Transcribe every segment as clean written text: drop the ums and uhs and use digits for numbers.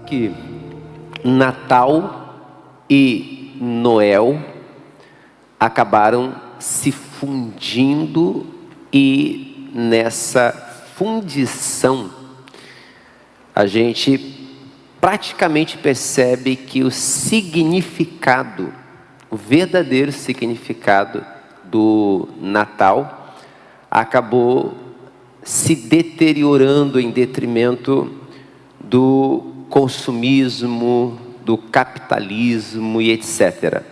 que Natal e Noel acabaram se fundindo, e nessa fundição a gente praticamente percebe que o significado, o verdadeiro significado do Natal acabou se deteriorando em detrimento do consumismo, do capitalismo e etc.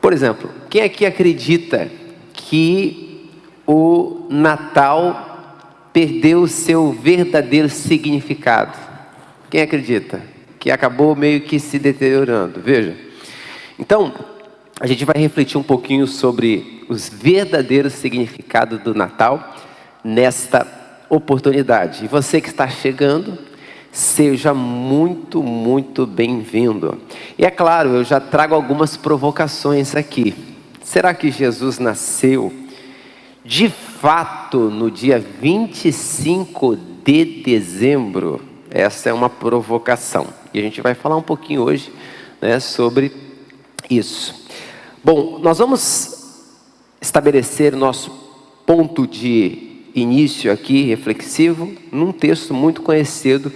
Por exemplo, quem aqui acredita que o Natal perdeu o seu verdadeiro significado? Quem acredita? Que acabou meio que se deteriorando. Veja. Então, a gente vai refletir um pouquinho sobre os verdadeiros significados do Natal nesta oportunidade. E você que está chegando, seja muito, muito bem-vindo. E é claro, eu já trago algumas provocações aqui. Será que Jesus nasceu de fato no dia 25 de dezembro? Essa é uma provocação. E a gente vai falar um pouquinho hoje, sobre isso. Bom, nós vamos estabelecer nosso ponto de início aqui, reflexivo, num texto muito conhecido,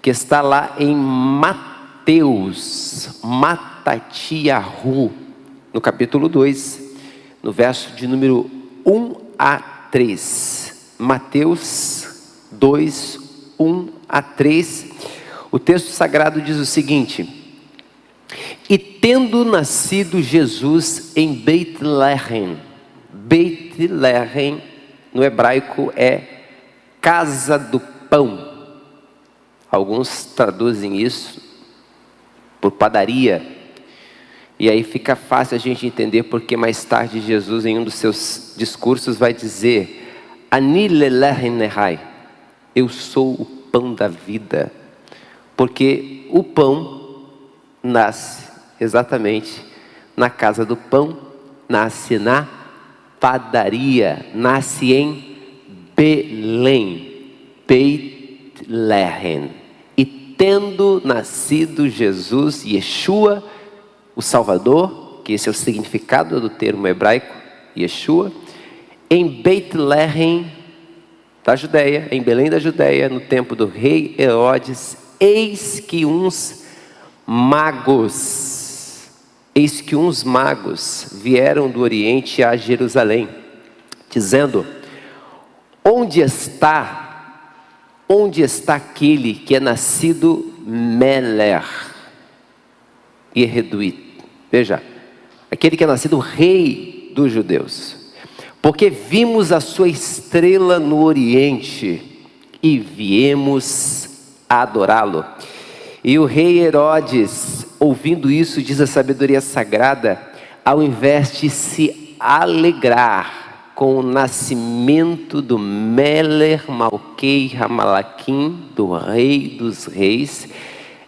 que está lá em Mateus, Matatiahu, no capítulo 2, no verso de número 1 a 3. Mateus 2, 1 a 3. O texto sagrado diz o seguinte: E tendo nascido Jesus em Beit-Lehem, Beit-Lehem no hebraico é casa do pão. Alguns traduzem isso por padaria. E aí fica fácil a gente entender porque mais tarde Jesus, em um dos seus discursos, vai dizer: Ani lelechem nehai, eu sou o pão da vida. Porque o pão nasce exatamente na casa do pão, nasce na padaria, nasce em Belém, Beit-Lehem. E tendo nascido Jesus, Yeshua, o Salvador, que esse é o significado do termo hebraico, Yeshua, em Beit-Lehem da Judéia, em Belém da Judéia, no tempo do rei Herodes, eis que uns magos vieram do Oriente a Jerusalém, dizendo: onde está aquele que é nascido Meler Yehuduit? Veja, aquele que é nascido rei dos judeus. Porque vimos a sua estrela no Oriente e viemos a adorá-lo. E o rei Herodes, ouvindo isso, diz a sabedoria sagrada, ao invés de se alegrar com o nascimento do Meler Malkei Hamalakim, do rei dos reis,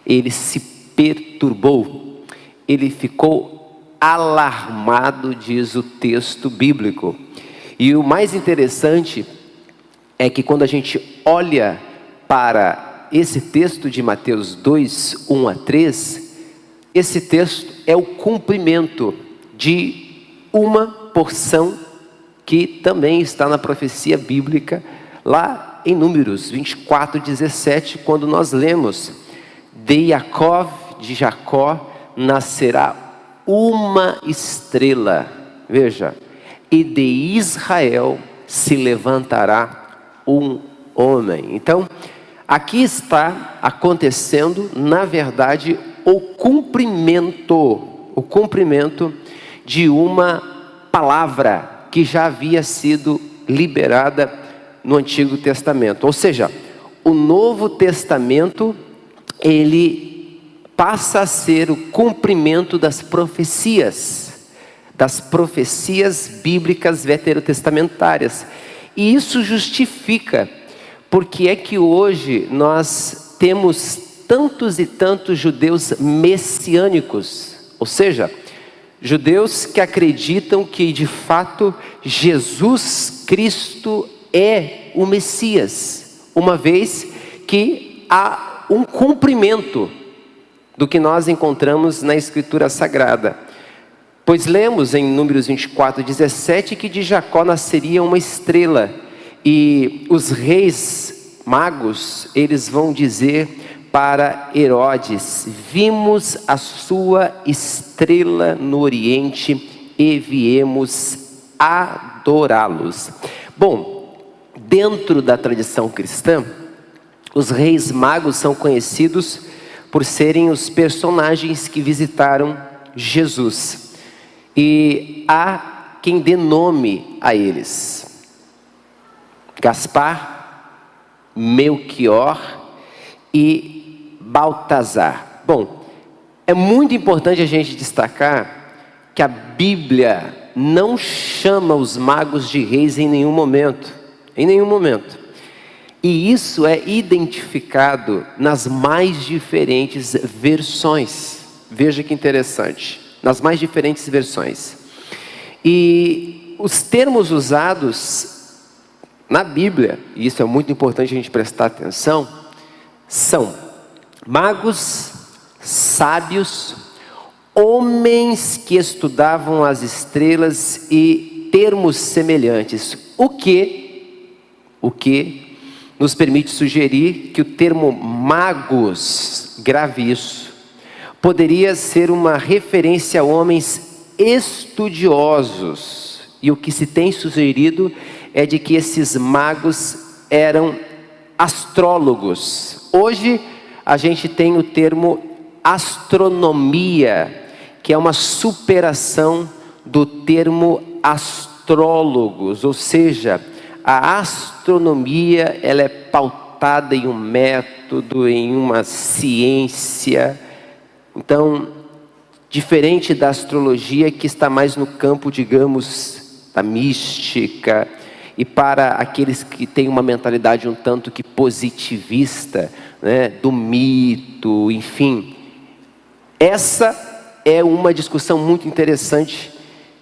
ele se perturbou, ele ficou alarmado, diz o texto bíblico. E o mais interessante é que quando a gente olha para esse texto de Mateus 2, 1 a 3, esse texto é o cumprimento de uma porção que também está na profecia bíblica, lá em Números 24, 17, quando nós lemos: de Yaakov, de Jacó, nascerá uma estrela, veja, e de Israel se levantará um homem. Então, aqui está acontecendo, na verdade, o cumprimento de uma palavra que já havia sido liberada no Antigo Testamento. Ou seja, o Novo Testamento, ele passa a ser o cumprimento das profecias bíblicas veterotestamentárias. E isso justifica porque é que hoje nós temos tantos e tantos judeus messiânicos, ou seja, judeus que acreditam que de fato Jesus Cristo é o Messias, uma vez que há um cumprimento do que nós encontramos na Escritura Sagrada. Pois lemos em Números 24:17 que de Jacó nasceria uma estrela, e os reis magos, eles vão dizer para Herodes: vimos a sua estrela no Oriente e viemos adorá-los. Bom, dentro da tradição cristã, os reis magos são conhecidos por serem os personagens que visitaram Jesus. E há quem dê nome a eles: Gaspar, Melquior e Baltazar. Bom, é muito importante a gente destacar que a Bíblia não chama os magos de reis em nenhum momento. Em nenhum momento. E isso é identificado nas mais diferentes versões. Veja que interessante. Nas mais diferentes versões. E os termos usados na Bíblia, e isso é muito importante a gente prestar atenção, são magos, sábios, homens que estudavam as estrelas e termos semelhantes. O que nos permite sugerir que o termo magos, grave isso, poderia ser uma referência a homens estudiosos. E o que se tem sugerido é de que esses magos eram astrólogos. Hoje a gente tem o termo astronomia, que é uma superação do termo astrólogos, ou seja, a astronomia ela é pautada em um método, em uma ciência. Então, diferente da astrologia, que está mais no campo, digamos, da mística, e para aqueles que têm uma mentalidade um tanto que positivista, né, do mito, enfim. Essa é uma discussão muito interessante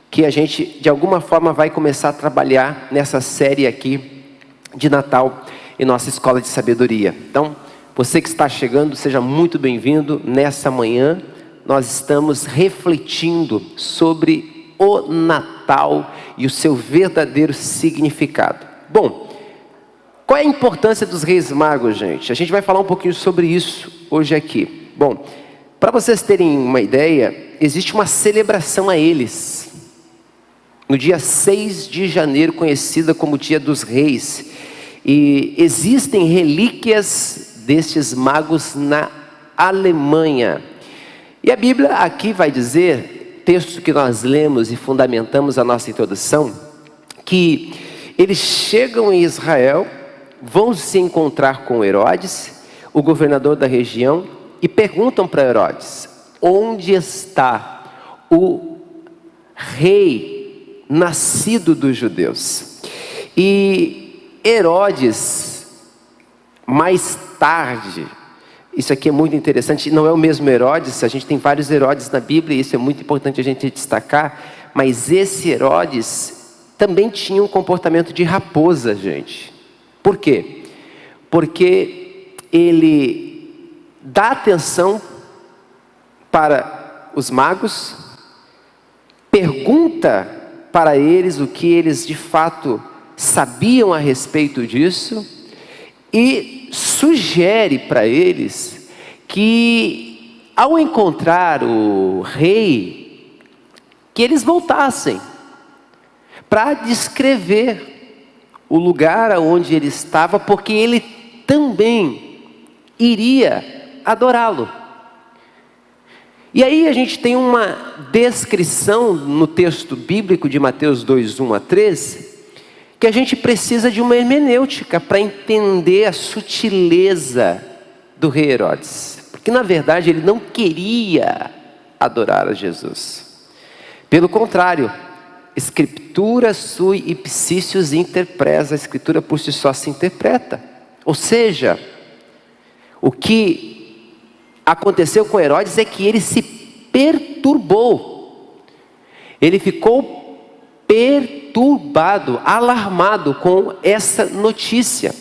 que a gente, de alguma forma, vai começar a trabalhar nessa série aqui de Natal em nossa Escola de Sabedoria. Então, você que está chegando, seja muito bem-vindo. Nessa manhã, nós estamos refletindo sobre o Natal e o seu verdadeiro significado. Bom, qual é a importância dos Reis Magos, gente? A gente vai falar um pouquinho sobre isso hoje aqui. Bom, para vocês terem uma ideia, existe uma celebração a eles, no dia 6 de janeiro, conhecida como Dia dos Reis. E existem relíquias destes magos na Alemanha. E a Bíblia aqui vai dizer, texto que nós lemos e fundamentamos a nossa introdução, que eles chegam em Israel, vão se encontrar com Herodes, o governador da região, e perguntam para Herodes: onde está o rei nascido dos judeus? E Herodes, mais tarde, isso aqui é muito interessante, não é o mesmo Herodes, a gente tem vários Herodes na Bíblia, e isso é muito importante a gente destacar, mas esse Herodes também tinha um comportamento de raposa, gente. Por quê? Porque ele dá atenção para os magos, pergunta para eles o que eles de fato sabiam a respeito disso e sugere para eles que, ao encontrar o rei, que eles voltassem para descrever o lugar onde ele estava, porque ele também iria adorá-lo. E aí a gente tem uma descrição no texto bíblico de Mateus 2:1-3, que a gente precisa de uma hermenêutica para entender a sutileza do rei Herodes. Porque na verdade ele não queria adorar a Jesus. Pelo contrário, Escritura sui ipsícios interpreta, a Escritura por si só se interpreta. Ou seja, o que aconteceu com Herodes é que ele se perturbou. Ele ficou perturbado, alarmado com essa notícia.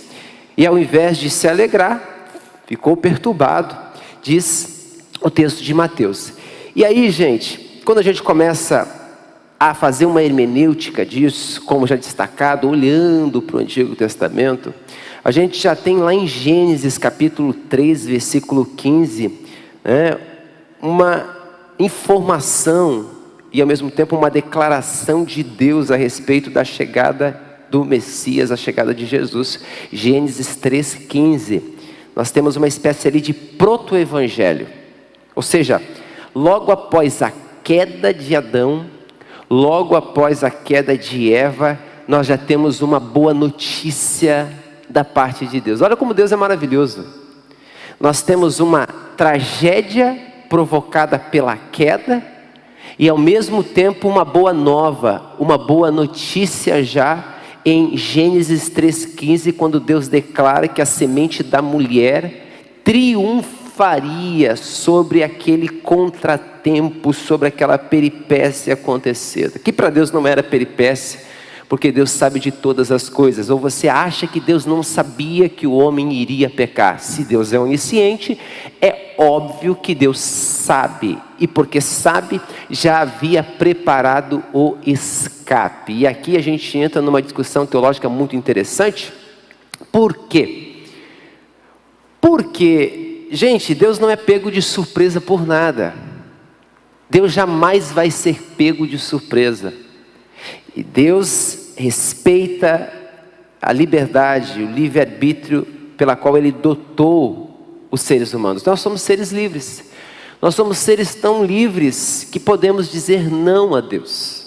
E ao invés de se alegrar, ficou perturbado, diz o texto de Mateus. E aí, gente, quando a gente começa a fazer uma hermenêutica disso, como já destacado, olhando para o Antigo Testamento, a gente já tem lá em Gênesis capítulo 3, versículo 15, uma informação e ao mesmo tempo uma declaração de Deus a respeito da chegada do Messias, a chegada de Jesus. Gênesis 3,15, nós temos uma espécie ali de proto-evangelho, ou seja, logo após a queda de Adão, logo após a queda de Eva, nós já temos uma boa notícia da parte de Deus. Olha como Deus é maravilhoso. Nós temos uma tragédia provocada pela queda e ao mesmo tempo uma boa nova, uma boa notícia já em Gênesis 3,15, quando Deus declara que a semente da mulher triunfaria sobre aquele contratempo, sobre aquela peripécia acontecida, que para Deus não era peripécia, porque Deus sabe de todas as coisas. Ou você acha que Deus não sabia que o homem iria pecar? Se Deus é onisciente, é óbvio que Deus sabe, e porque sabe, já havia preparado o escape. E aqui a gente entra numa discussão teológica muito interessante. Por quê? Porque, gente, Deus não é pego de surpresa por nada. Deus jamais vai ser pego de surpresa. E Deus respeita a liberdade, o livre-arbítrio pela qual Ele dotou os seres humanos. Nós somos seres livres. Nós somos seres tão livres que podemos dizer não a Deus.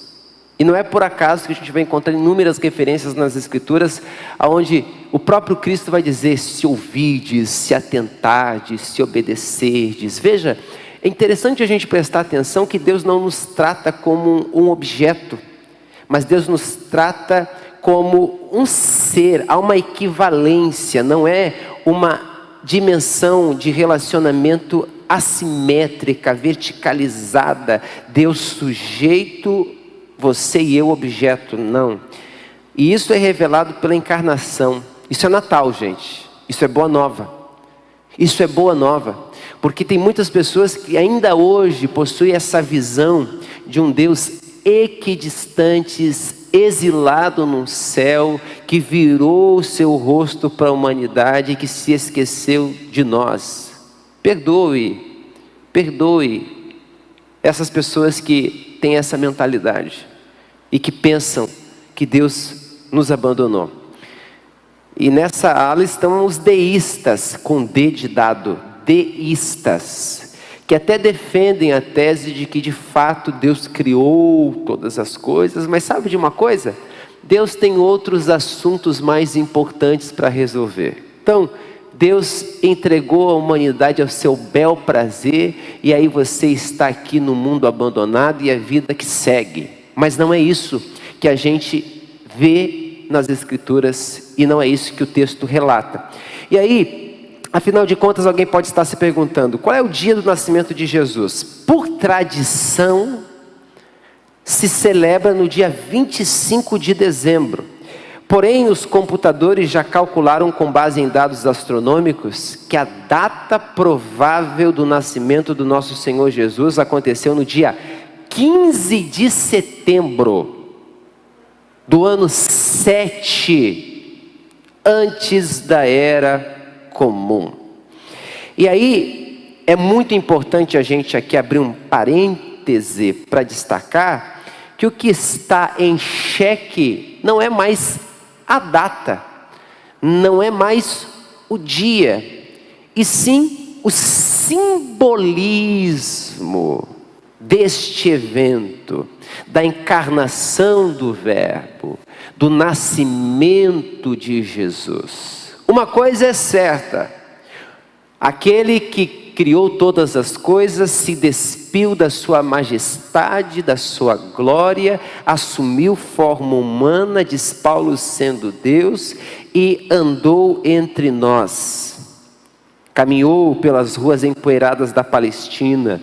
E não é por acaso que a gente vai encontrar inúmeras referências nas Escrituras, onde o próprio Cristo vai dizer: se ouvides, se atentardes, se obedecerdes. Veja, é interessante a gente prestar atenção que Deus não nos trata como um objeto, mas Deus nos trata como um ser. Há uma equivalência, não é uma dimensão de relacionamento assimétrica, verticalizada, Deus sujeito, você e eu objeto, não. E isso é revelado pela encarnação. Isso é Natal, gente. Isso é boa nova. Isso é boa nova, porque tem muitas pessoas que ainda hoje possuem essa visão de um Deus equidistantes, exilado num céu, que virou o seu rosto para a humanidade e que se esqueceu de nós. Perdoe essas pessoas que têm essa mentalidade e que pensam que Deus nos abandonou. E nessa ala estão os deístas, com D de dado, deístas, que até defendem a tese de que de fato Deus criou todas as coisas, mas sabe de uma coisa? Deus tem outros assuntos mais importantes para resolver. Então, Deus entregou a humanidade ao seu bel prazer, e aí você está aqui no mundo abandonado e a vida que segue. Mas não é isso que a gente vê nas Escrituras, e não é isso que o texto relata. E aí, afinal de contas, alguém pode estar se perguntando: qual é o dia do nascimento de Jesus? Por tradição, se celebra no dia 25 de dezembro. Porém, os computadores já calcularam, com base em dados astronômicos, que a data provável do nascimento do nosso Senhor Jesus aconteceu no dia 15 de setembro do ano 7, antes da Era Comum. E aí, é muito importante a gente aqui abrir um parêntese para destacar que o que está em xeque não é mais a data, não é mais o dia, e sim o simbolismo deste evento, da encarnação do Verbo, do nascimento de Jesus. Uma coisa é certa: aquele que criou todas as coisas se despiu da sua majestade, da sua glória, assumiu forma humana, diz Paulo, sendo Deus, e andou entre nós. Caminhou pelas ruas empoeiradas da Palestina.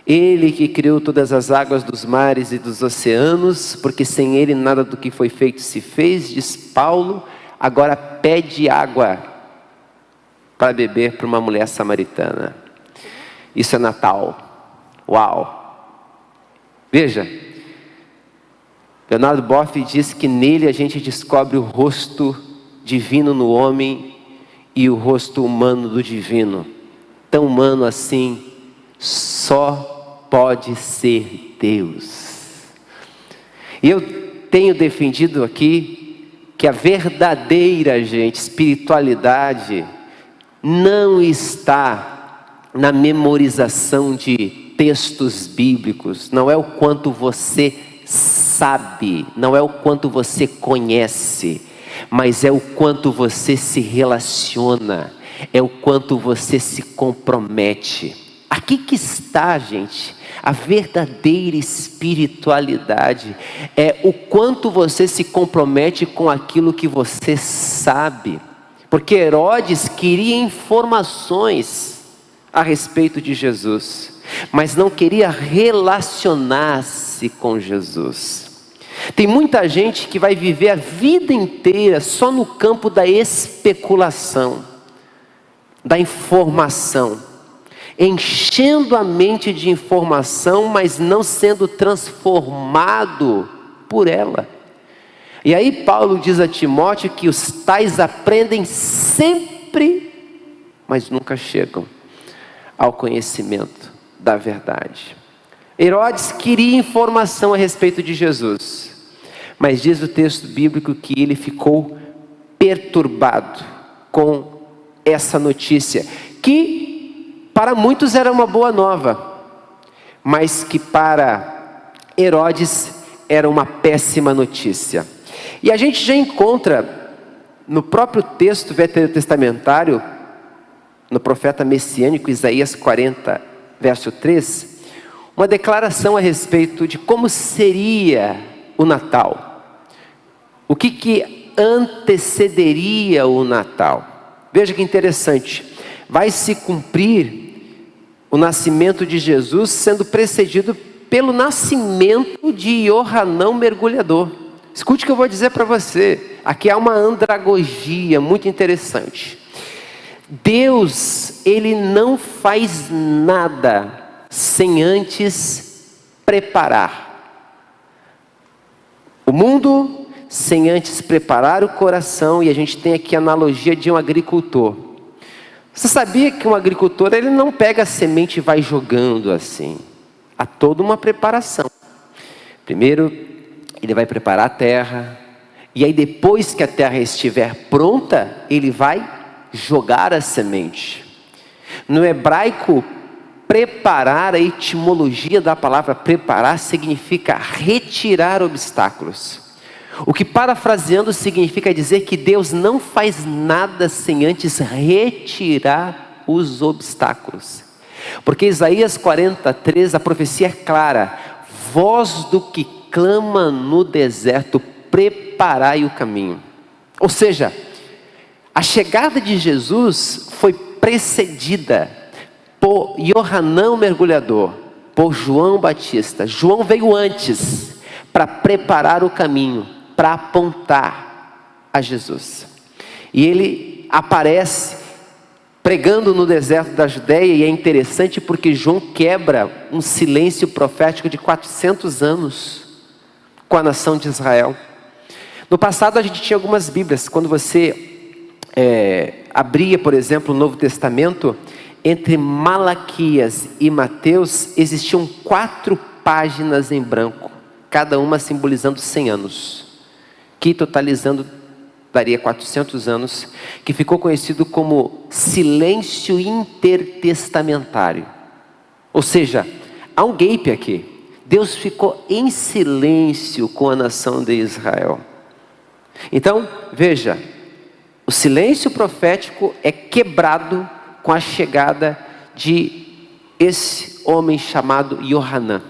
Ele que criou todas as águas dos mares e dos oceanos, porque sem ele nada do que foi feito se fez, diz Paulo, agora pede água para beber para uma mulher samaritana. Isso é Natal. Uau! Veja, Leonardo Boff diz que nele a gente descobre o rosto divino no homem e o rosto humano do divino. Tão humano assim, só pode ser Deus. E eu tenho defendido aqui que a verdadeira, gente, espiritualidade não está na memorização de textos bíblicos, não é o quanto você sabe, não é o quanto você conhece, mas é o quanto você se relaciona, é o quanto você se compromete. Aqui que está, gente, a verdadeira espiritualidade, é o quanto você se compromete com aquilo que você sabe. Porque Herodes queria informações a respeito de Jesus, mas não queria relacionar-se com Jesus. Tem muita gente que vai viver a vida inteira só no campo da especulação, da informação, enchendo a mente de informação, mas não sendo transformado por ela. E aí Paulo diz a Timóteo que os tais aprendem sempre, mas nunca chegam ao conhecimento da verdade. Herodes queria informação a respeito de Jesus, mas diz o texto bíblico que ele ficou perturbado com essa notícia, que para muitos era uma boa nova, mas que para Herodes era uma péssima notícia. E a gente já encontra no próprio texto veterotestamentário, no profeta messiânico Isaías 40, verso 3, uma declaração a respeito de como seria o Natal. O que antecederia o Natal? Veja que interessante. Vai se cumprir o nascimento de Jesus sendo precedido pelo nascimento de Ioanão mergulhador. Escute o que eu vou dizer para você. Aqui há uma andragogia muito interessante. Deus, Ele não faz nada sem antes preparar o mundo, sem antes preparar o coração. E a gente tem aqui a analogia de um agricultor. Você sabia que um agricultor, ele não pega a semente e vai jogando assim? Há toda uma preparação. Primeiro, ele vai preparar a terra, e aí depois que a terra estiver pronta, ele vai jogar a semente. No hebraico, preparar, a etimologia da palavra preparar significa retirar obstáculos. O que, parafraseando, significa dizer que Deus não faz nada sem antes retirar os obstáculos. Porque Isaías 43, a profecia é clara: voz do que clama no deserto, preparai o caminho. Ou seja, a chegada de Jesus foi precedida por Ioanão mergulhador, por João Batista. João veio antes para preparar o caminho, para apontar a Jesus. E ele aparece pregando no deserto da Judéia, e é interessante porque João quebra um silêncio profético de 400 anos com a nação de Israel. No passado a gente tinha algumas Bíblias. Quando você abria, por exemplo, o Novo Testamento, entre Malaquias e Mateus existiam 4 páginas em branco, cada uma simbolizando 100 anos, que totalizando daria 400 anos, que ficou conhecido como silêncio intertestamentário. Ou seja, há um gap aqui. Deus ficou em silêncio com a nação de Israel. Então, veja, o silêncio profético é quebrado com a chegada de esse homem chamado Ioanã.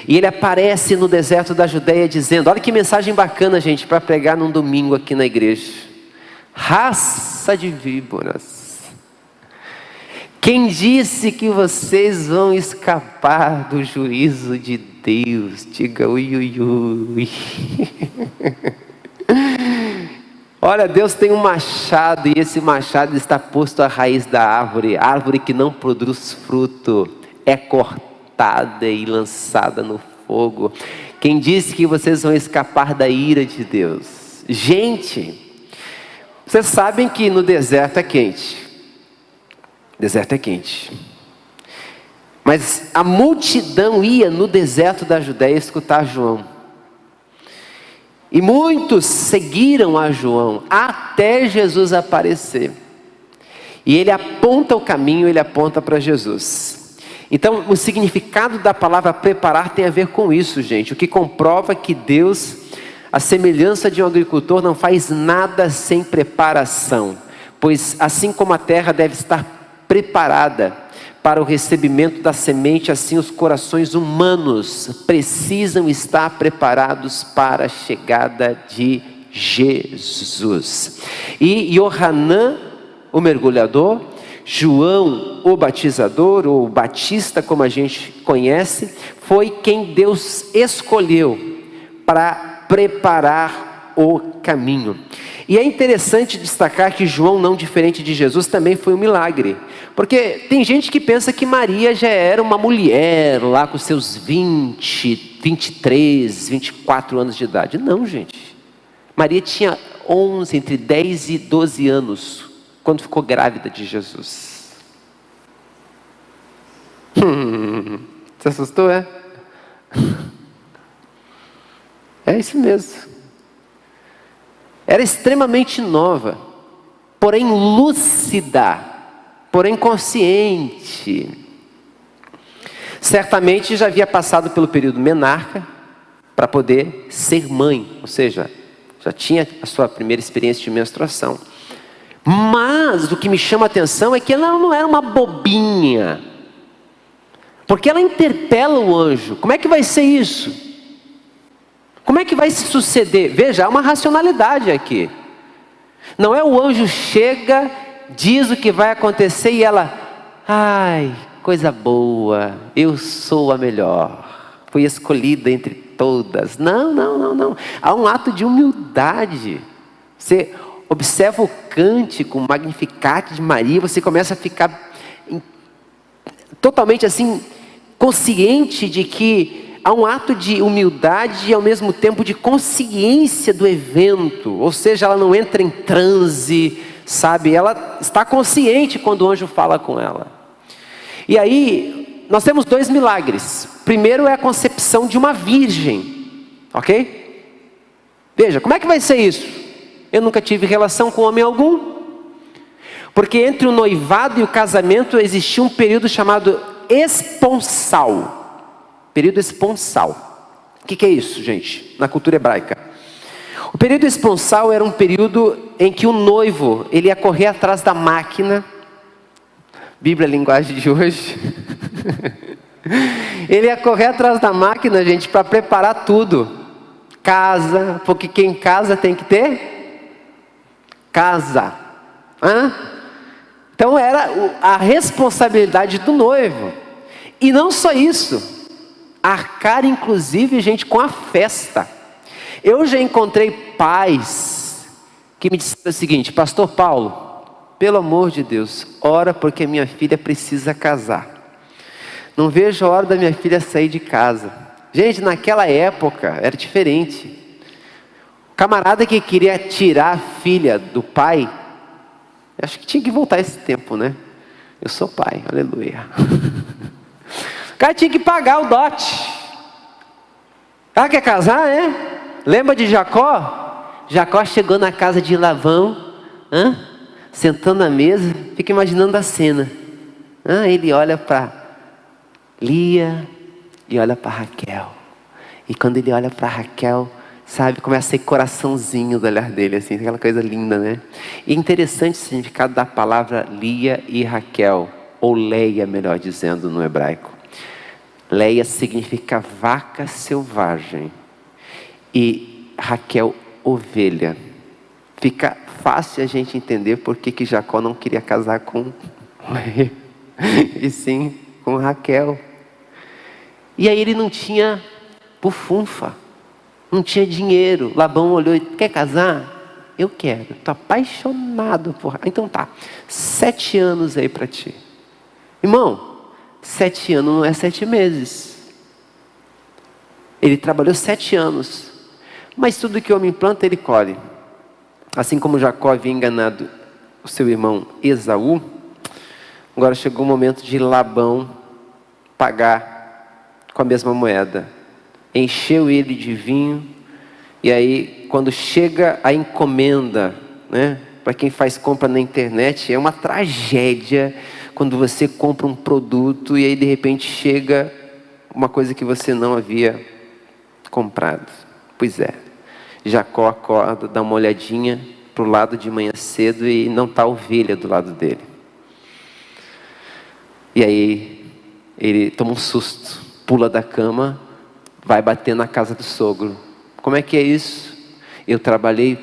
E ele aparece no deserto da Judéia dizendo, olha que mensagem bacana, gente, para pregar num domingo aqui na igreja: raça de víboras, quem disse que vocês vão escapar do juízo de Deus? Diga ui, ui, ui. Olha, Deus tem um machado e esse machado está posto à raiz da árvore. Árvore que não produz fruto é cortada e lançada no fogo. Quem disse que vocês vão escapar da ira de Deus? Gente, vocês sabem que no deserto é quente. Deserto é quente. Mas a multidão ia no deserto da Judéia escutar João. E muitos seguiram a João até Jesus aparecer. E ele aponta o caminho, ele aponta para Jesus. Então, o significado da palavra preparar tem a ver com isso, gente. O que comprova que Deus, a semelhança de um agricultor, não faz nada sem preparação. Pois assim como a terra deve estar preparada para o recebimento da semente, assim os corações humanos precisam estar preparados para a chegada de Jesus. E Yohanan, o mergulhador, João, o batizador, ou batista, como a gente conhece, foi quem Deus escolheu para preparar o caminho. E é interessante destacar que João, não diferente de Jesus, também foi um milagre. Porque tem gente que pensa que Maria já era uma mulher lá com seus 20, 23, 24 anos de idade. Não, gente. Maria tinha 11, entre 10 e 12 anos, quando ficou grávida de Jesus. Você assustou, é? É isso mesmo. Era extremamente nova, porém lúcida, porém consciente. Certamente já havia passado pelo período menarca para poder ser mãe, ou seja, já tinha a sua primeira experiência de menstruação. Mas o que me chama a atenção é que ela não era uma bobinha, porque ela interpela o anjo. Como é que vai ser isso? Como é que vai se suceder? Veja, há uma racionalidade aqui. Não é o anjo chega, diz o que vai acontecer e ela, ai, coisa boa, eu sou a melhor, fui escolhida entre todas. Não, não, não, não. Há um ato de humildade. Você observa o cântico, o Magnificat de Maria, você começa a ficar totalmente assim, consciente de que há um ato de humildade e ao mesmo tempo de consciência do evento. Ou seja, ela não entra em transe, sabe? Ela está consciente quando o anjo fala com ela. E aí, nós temos dois milagres. Primeiro é a concepção de uma virgem, ok? Veja, como é que vai ser isso? Eu nunca tive relação com homem algum. Porque entre o noivado e o casamento existia um período chamado esponsal. Período esponsal. O que é isso, gente? Na cultura hebraica. O período esponsal era um período em que o noivo, ele ia correr atrás da máquina. Bíblia, linguagem de hoje. Ele ia correr atrás da máquina, gente, para preparar tudo. Casa, porque quem casa tem que ter casa. Então era a responsabilidade do noivo. E não só isso. Arcar, inclusive, gente, com a festa. Eu já encontrei pais que me disseram o seguinte: Pastor Paulo, pelo amor de Deus, ora porque minha filha precisa casar. Não vejo a hora da minha filha sair de casa. Gente, naquela época era diferente. O camarada que queria tirar a filha do pai, acho que tinha que voltar esse tempo, né? Eu sou pai, aleluia. O cara tinha que pagar o dote. Ah, quer casar, é? Lembra de Jacó? Jacó chegou na casa de Labão, sentando na mesa, fica imaginando a cena. Ele olha para Lia e olha para Raquel. E quando ele olha para Raquel, sabe, começa a ser coraçãozinho do olhar dele, assim, aquela coisa linda, né? E interessante o significado da palavra Lia e Raquel, ou Leia, melhor dizendo, no hebraico. Leia significa vaca selvagem e Raquel, ovelha. Fica fácil a gente entender por que Jacó não queria casar com Leia, e sim com Raquel. E aí ele não tinha bufunfa, não tinha dinheiro. Labão olhou e: quer casar? Eu quero, estou apaixonado por... Então tá, 7 anos aí para ti. Irmão, 7 anos não é 7 meses. Ele trabalhou 7 anos. Mas tudo que o homem planta, ele colhe. Assim como Jacó havia enganado o seu irmão Esaú, agora chegou o momento de Labão pagar com a mesma moeda. Encheu ele de vinho, e aí quando chega a encomenda, né, para quem faz compra na internet, é uma tragédia quando você compra um produto e aí de repente chega uma coisa que você não havia comprado. Pois é, Jacó acorda, dá uma olhadinha para o lado de manhã cedo e não está a ovelha do lado dele. E aí ele toma um susto, pula da cama, vai bater na casa do sogro. Como é que é isso? Eu trabalhei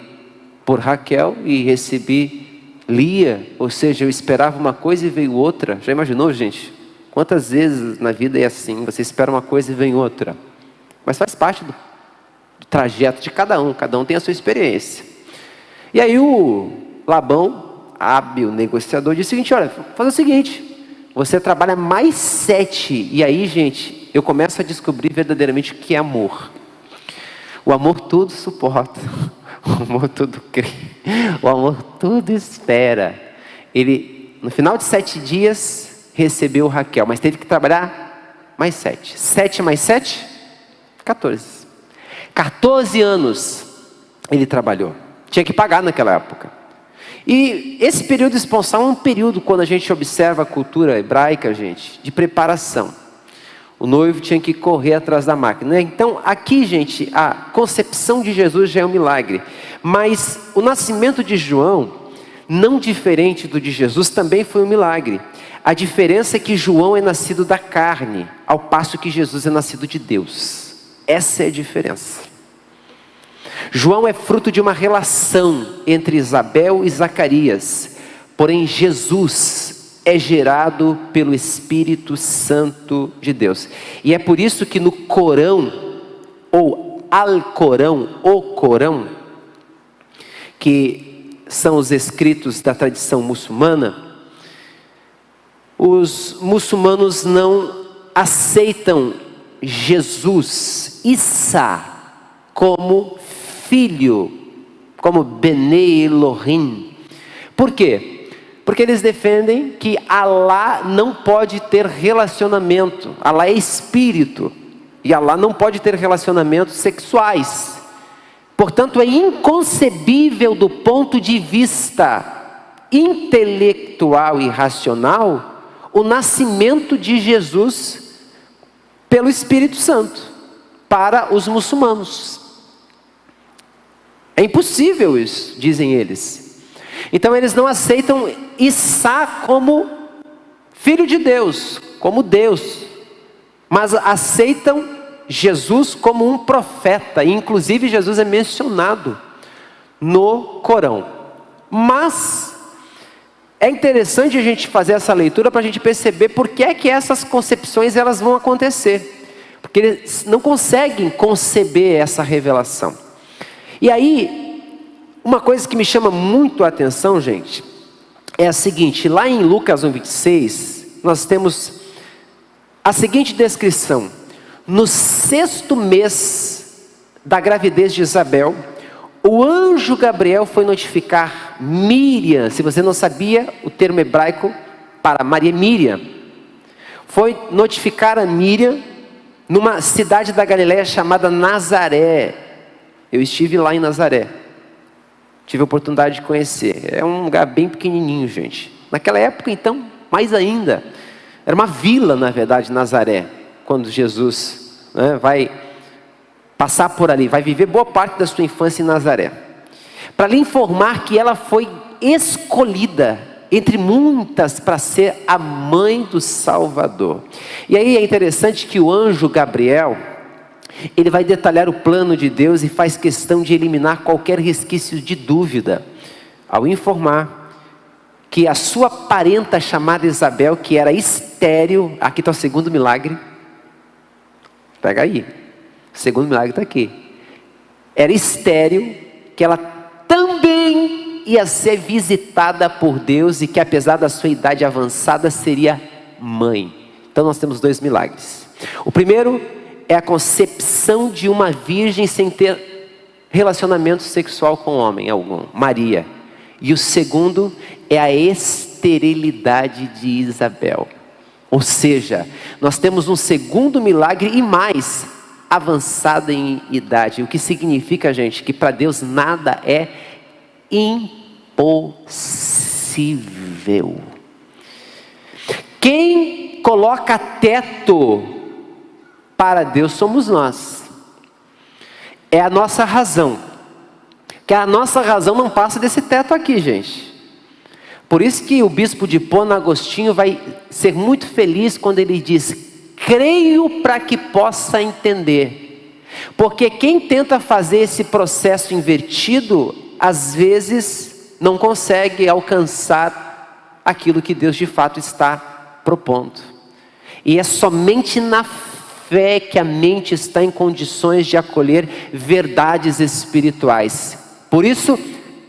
por Raquel e recebi Lia, ou seja, eu esperava uma coisa e veio outra. Já imaginou, gente? Quantas vezes na vida é assim, você espera uma coisa e vem outra. Mas faz parte do trajeto de cada um tem a sua experiência. E aí o Labão, hábil negociador, disse o seguinte: olha, faz o seguinte, você trabalha mais 7, e aí, gente, eu começo a descobrir verdadeiramente o que é amor. O amor tudo suporta, o amor tudo crê, o amor tudo espera. Ele, no final de 7 dias, recebeu Raquel, mas teve que trabalhar mais 7. 7 mais 7? 14. 14 anos ele trabalhou. Tinha que pagar naquela época. E esse período esponsal é um período, quando a gente observa a cultura hebraica, gente, de preparação. O noivo tinha que correr atrás da máquina, né? Então aqui, gente, a concepção de Jesus já é um milagre. Mas o nascimento de João, não diferente do de Jesus, também foi um milagre. A diferença é que João é nascido da carne, ao passo que Jesus é nascido de Deus. Essa é a diferença. João é fruto de uma relação entre Isabel e Zacarias, porém Jesus é gerado pelo Espírito Santo de Deus. E é por isso que no Corão, ou Alcorão, o Corão, que são os escritos da tradição muçulmana, os muçulmanos não aceitam Jesus, Isa, como filho, como Bene Elohim. Por quê? Porque eles defendem que Alá não pode ter relacionamento. Alá é espírito, e Alá não pode ter relacionamentos sexuais. Portanto, é inconcebível do ponto de vista intelectual e racional o nascimento de Jesus pelo Espírito Santo para os muçulmanos. É impossível isso, dizem eles. Então eles não aceitam Isa como filho de Deus, como Deus, mas aceitam Jesus como um profeta. E inclusive Jesus é mencionado no Corão. Mas é interessante a gente fazer essa leitura para a gente perceber por que é que essas concepções elas vão acontecer. Porque eles não conseguem conceber essa revelação. E aí, uma coisa que me chama muito a atenção, gente, é a seguinte: lá em Lucas 1:26, nós temos a seguinte descrição: no 6º mês da gravidez de Isabel, o anjo Gabriel foi notificar Miriam. Se você não sabia, o termo hebraico para Maria é Miriam. Foi notificar a Miriam numa cidade da Galileia chamada Nazaré. Eu estive lá em Nazaré, tive a oportunidade de conhecer. É um lugar bem pequenininho, gente. Naquela época, então, mais ainda. Era uma vila, na verdade, Nazaré, quando Jesus, né, vai passar por ali, vai viver boa parte da sua infância em Nazaré. Para lhe informar que ela foi escolhida entre muitas para ser a mãe do Salvador. E aí é interessante que o anjo Gabriel, ele vai detalhar o plano de Deus e faz questão de eliminar qualquer resquício de dúvida, ao informar que a sua parenta chamada Isabel, que era estéril, aqui está o segundo milagre, pega aí, o segundo milagre está aqui, era estéril, que ela também ia ser visitada por Deus e que, apesar da sua idade avançada, seria mãe. Então nós temos 2 milagres. O primeiro é a concepção de uma virgem sem ter relacionamento sexual com homem algum, Maria. E o segundo é a esterilidade de Isabel. Ou seja, nós temos um segundo milagre e mais, avançada em idade. O que significa, gente, que para Deus nada é impossível. Quem coloca teto para Deus somos nós. É a nossa razão. Que a nossa razão não passa desse teto aqui, gente. Por isso que o bispo de Hipona, Agostinho, vai ser muito feliz quando ele diz: creio para que possa entender. Porque quem tenta fazer esse processo invertido, às vezes não consegue alcançar aquilo que Deus de fato está propondo. E é somente na fé que a mente está em condições de acolher verdades espirituais. Por isso,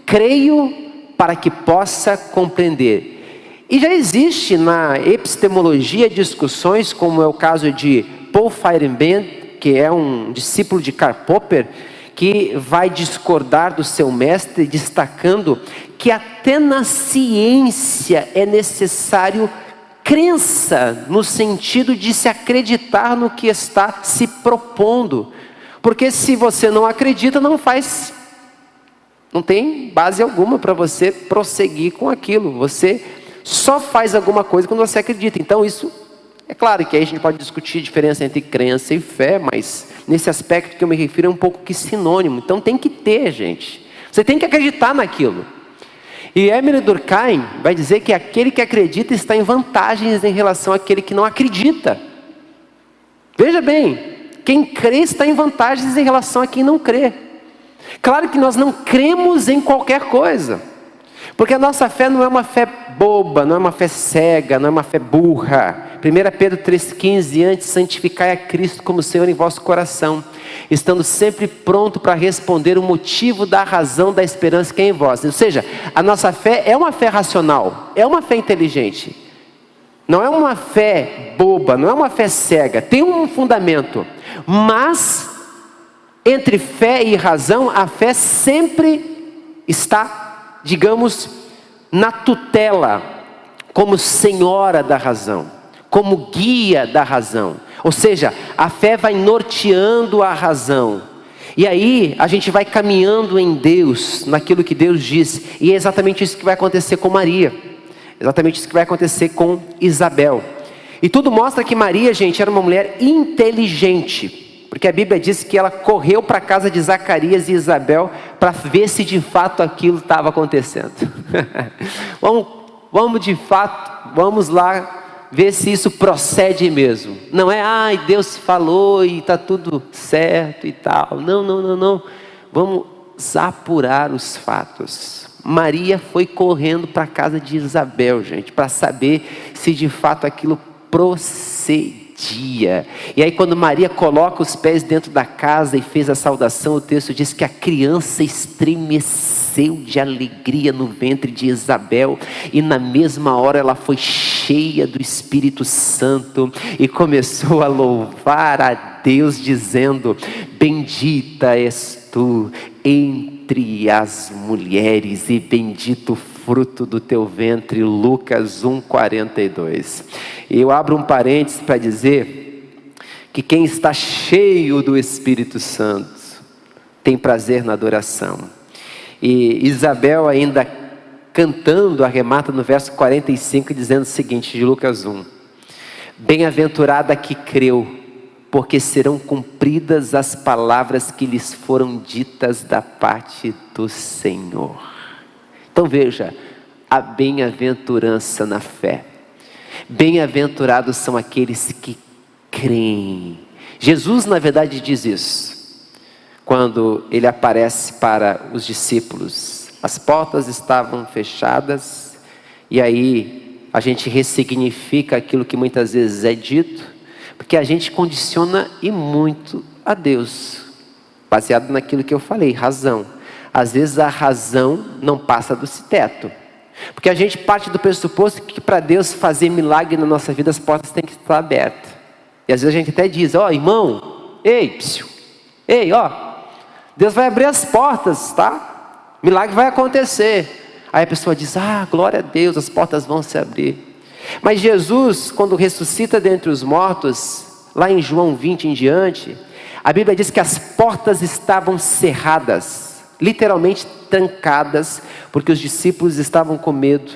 creio para que possa compreender. E já existe na epistemologia discussões, como é o caso de Paul Feyerabend, que é um discípulo de Karl Popper, que vai discordar do seu mestre, destacando que até na ciência é necessário crença, no sentido de se acreditar no que está se propondo. Porque se você não acredita, não tem base alguma para você prosseguir com aquilo. Você só faz alguma coisa quando você acredita. Então isso, é claro que aí a gente pode discutir a diferença entre crença e fé, mas nesse aspecto que eu me refiro é um pouco que sinônimo. Então tem que ter, gente. Você tem que acreditar naquilo. E Emile Durkheim vai dizer que aquele que acredita está em vantagens em relação àquele que não acredita. Veja bem, quem crê está em vantagens em relação a quem não crê. Claro que nós não cremos em qualquer coisa, porque a nossa fé não é uma fé boba, não é uma fé cega, não é uma fé burra. 1 Pedro 3,15, antes santificai a Cristo como Senhor em vosso coração, estando sempre pronto para responder o motivo da razão da esperança que é em vós. Ou seja, a nossa fé é uma fé racional, é uma fé inteligente, não é uma fé boba, não é uma fé cega, tem um fundamento, mas entre fé e razão, a fé sempre está, digamos, na tutela, como senhora da razão, como guia da razão. Ou seja, a fé vai norteando a razão. E aí a gente vai caminhando em Deus, naquilo que Deus diz. E é exatamente isso que vai acontecer com Maria. Exatamente isso que vai acontecer com Isabel. E tudo mostra que Maria, gente, era uma mulher inteligente. Porque a Bíblia diz que ela correu para a casa de Zacarias e Isabel para ver se de fato aquilo estava acontecendo. Vamos lá ver se isso procede mesmo. Não é, Deus falou e está tudo certo e tal. Não. Vamos apurar os fatos. Maria foi correndo para a casa de Isabel, gente, para saber se de fato aquilo procedia. E aí quando Maria coloca os pés dentro da casa e fez a saudação, o texto diz que a criança estremeceu de alegria no ventre de Isabel, e na mesma hora ela foi cheia do Espírito Santo e começou a louvar a Deus, dizendo: bendita és tu entre as mulheres e bendito o fruto do teu ventre. Lucas 1,42. Eu abro um parênteses para dizer que quem está cheio do Espírito Santo tem prazer na adoração. E Isabel ainda cantando arremata no verso 45 dizendo o seguinte, de Lucas 1: bem-aventurada que creu, porque serão cumpridas as palavras que lhes foram ditas da parte do Senhor. Então veja, a bem-aventurança na fé. Bem-aventurados são aqueles que creem. Jesus na verdade diz isso, quando ele aparece para os discípulos. As portas estavam fechadas, e aí a gente ressignifica aquilo que muitas vezes é dito, porque a gente condiciona e muito a Deus, baseado naquilo que eu falei, razão. Às vezes a razão não passa desse teto. Porque a gente parte do pressuposto que para Deus fazer milagre na nossa vida, as portas têm que estar abertas. E às vezes a gente até diz, irmão, ei, Deus vai abrir as portas, tá? Milagre vai acontecer. Aí a pessoa diz, glória a Deus, as portas vão se abrir. Mas Jesus, quando ressuscita dentre os mortos, lá em João 20 em diante, a Bíblia diz que as portas estavam cerradas, literalmente trancadas, porque os discípulos estavam com medo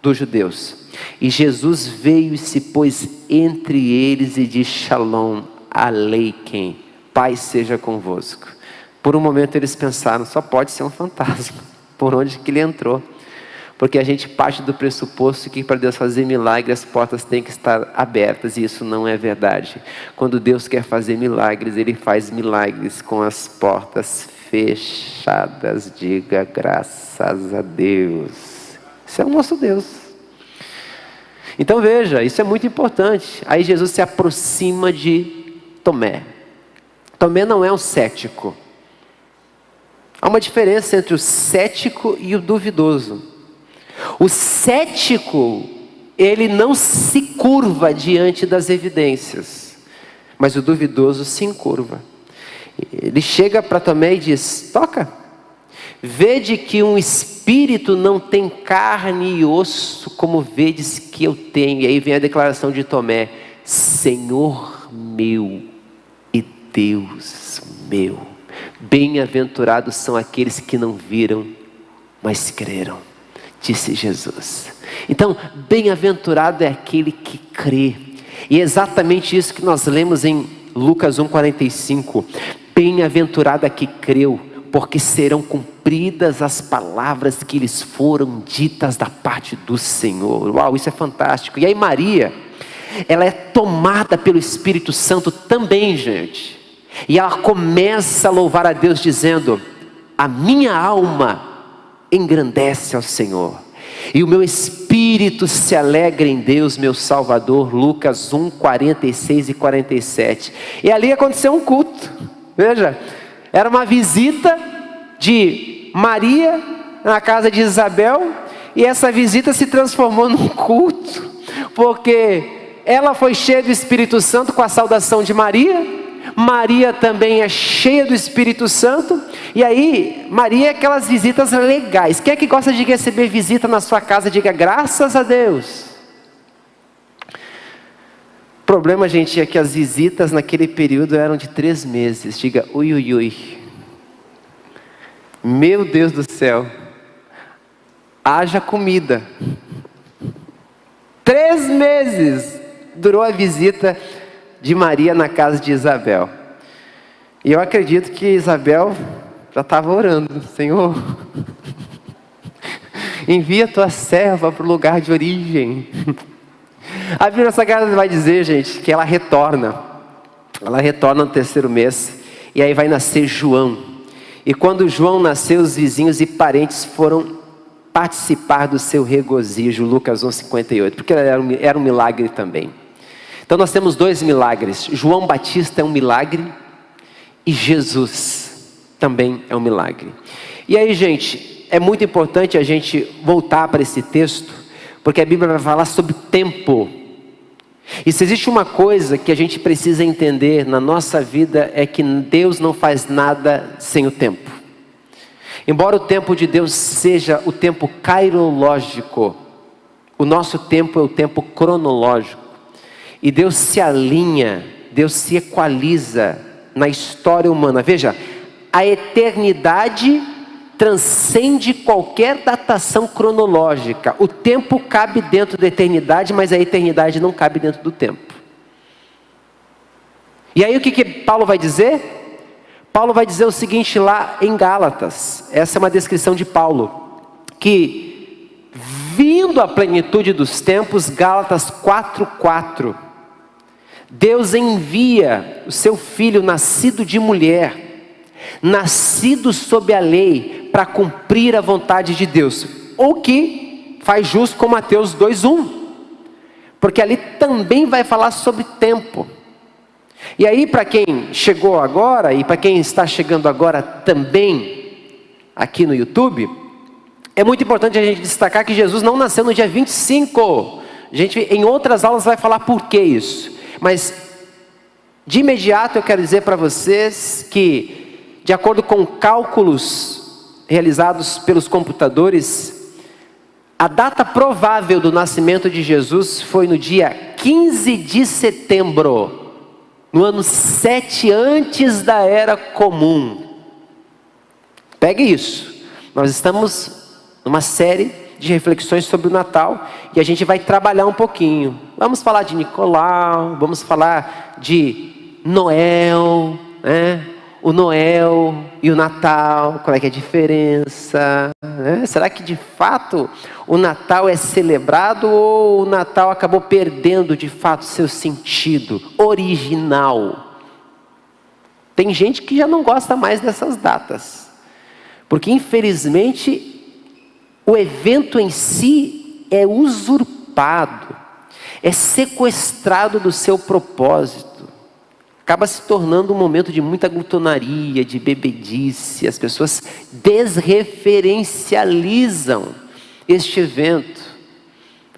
dos judeus. E Jesus veio e se pôs entre eles e disse, Shalom Aleichem, paz seja convosco. Por um momento eles pensaram, só pode ser um fantasma, por onde que ele entrou? Porque a gente parte do pressuposto que para Deus fazer milagre, as portas têm que estar abertas, e isso não é verdade. Quando Deus quer fazer milagres, Ele faz milagres com as portas fechadas. Diga graças a Deus. Isso é o nosso Deus. Então veja, isso é muito importante. Aí Jesus se aproxima de Tomé. Tomé não é um cético. Há uma diferença entre o cético e o duvidoso. O cético, ele não se curva diante das evidências, mas o duvidoso se encurva. Ele chega para Tomé e diz, toca, vede que um espírito não tem carne e osso, como vedes que eu tenho. E aí vem a declaração de Tomé, Senhor meu e Deus meu. Bem-aventurados são aqueles que não viram, mas creram, disse Jesus. Então, bem-aventurado é aquele que crê. E é exatamente isso que nós lemos em Lucas 1,45. Bem-aventurado é que creu, porque serão cumpridas as palavras que lhes foram ditas da parte do Senhor. Uau, isso é fantástico. E aí Maria, ela é tomada pelo Espírito Santo também, gente. E ela começa a louvar a Deus dizendo, a minha alma engrandece ao Senhor, e o meu espírito se alegra em Deus, meu Salvador. Lucas 1, 46 e 47. E ali aconteceu um culto. Veja, era uma visita de Maria na casa de Isabel, e essa visita se transformou num culto, porque ela foi cheia do Espírito Santo com a saudação de Maria. Maria também é cheia do Espírito Santo. E aí, Maria é aquelas visitas legais. Quem é que gosta de receber visita na sua casa? Diga graças a Deus. O problema, gente, é que as visitas naquele período eram de 3 meses. Diga ui, ui, ui. Meu Deus do céu. Haja comida. 3 meses durou a visita de Maria na casa de Isabel. E eu acredito que Isabel já estava orando, Senhor, envia a tua serva para o lugar de origem. A Bíblia Sagrada vai dizer, gente, que ela retorna no 3º mês, e aí vai nascer João. E quando João nasceu, os vizinhos e parentes foram participar do seu regozijo, Lucas 1,58, porque era um milagre também. Então nós temos 2 milagres. João Batista é um milagre e Jesus também é um milagre. E aí, gente, é muito importante a gente voltar para esse texto, porque a Bíblia vai falar sobre tempo. E se existe uma coisa que a gente precisa entender na nossa vida, é que Deus não faz nada sem o tempo. Embora o tempo de Deus seja o tempo cairológico, o nosso tempo é o tempo cronológico. E Deus se alinha, Deus se equaliza na história humana. Veja, a eternidade transcende qualquer datação cronológica. O tempo cabe dentro da eternidade, mas a eternidade não cabe dentro do tempo. E aí o que Paulo vai dizer? Paulo vai dizer o seguinte lá em Gálatas. Essa é uma descrição de Paulo, que vindo a plenitude dos tempos, Gálatas 4:4, Deus envia o seu filho nascido de mulher, nascido sob a lei, para cumprir a vontade de Deus. O que faz jus com Mateus 2:1, porque ali também vai falar sobre tempo. E aí, para quem chegou agora e para quem está chegando agora também, aqui no YouTube, é muito importante a gente destacar que Jesus não nasceu no dia 25. A gente, em outras aulas, vai falar por que isso. Mas, de imediato, eu quero dizer para vocês que, de acordo com cálculos realizados pelos computadores, a data provável do nascimento de Jesus foi no dia 15 de setembro, no ano 7 antes da Era Comum. Pegue isso. Nós estamos numa série de reflexões sobre o Natal e a gente vai trabalhar um pouquinho. Vamos falar de Nicolau, vamos falar de Noel, né? O Noel e o Natal, qual é que é a diferença? Né? Será que de fato o Natal é celebrado ou o Natal acabou perdendo de fato seu sentido original? Tem gente que já não gosta mais dessas datas, porque infelizmente o evento em si é usurpado, é sequestrado do seu propósito. Acaba se tornando um momento de muita glutonaria, de bebedice. As pessoas desreferencializam este evento.